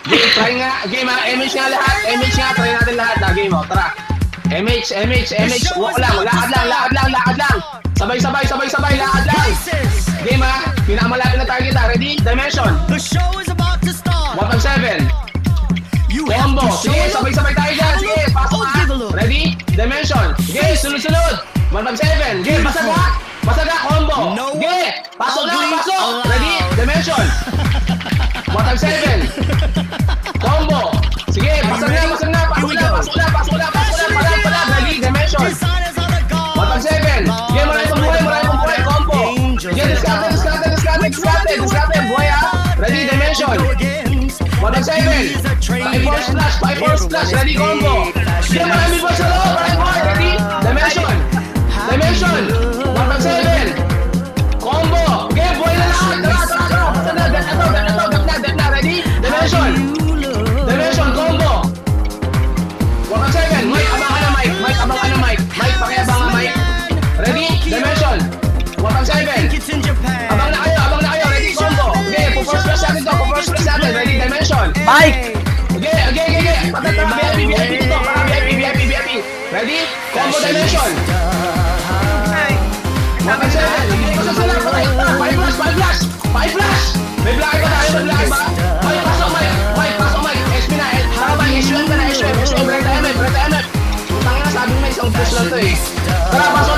Game, try nga. Game ha. MH nga lahat. MH nga. Try natin lahat ha. Game o. Tara. MH. Walk lang. Lakad lang. Sabay. Lakad lang. Game ha. Pinakamalapit na target ha. Ready? Dimension. The show is about to start. 157. Combo. Sige, sabay tayo dyan. Sige, pasok ha. Ready? Dimension. Sige, sunod. 157. Sige, basag ha. Combo. Sige, pasok lang. Ready? Dimension. 157. Combo. Sige, pasok na. Pasok na. Palag. Ready? Dimension. 157. Sige, marami pang buhay. Combo. Sige, discarded. Buhay ha. Ready? Dimension. 157. 5-4 splash. Ready? Combo. Sige, marami po sa loob. Ready? Dimension. 157. Combo. Sige, buhay na lahat. Tara. Death na. Ready? Dimension. Combo. 157. Mike, abangan na Mike. Mike, pakiabang na Mike. Ready? Dimension. 157. Abang na kayo. Ready? Combo. Okay, first press natin. Ready? Dimension. Mike! Okay. Patata, VIP dito. VIP. Ready? Combo Dimension. 157. Pasok sila. Patay. 5 flash. May black ba tayo? Mike, pasok Mike. SP na. Tara ba? SM ka na. SM. Break time. Utang na. Sabi mo may isang push lang to eh. Tara, pasok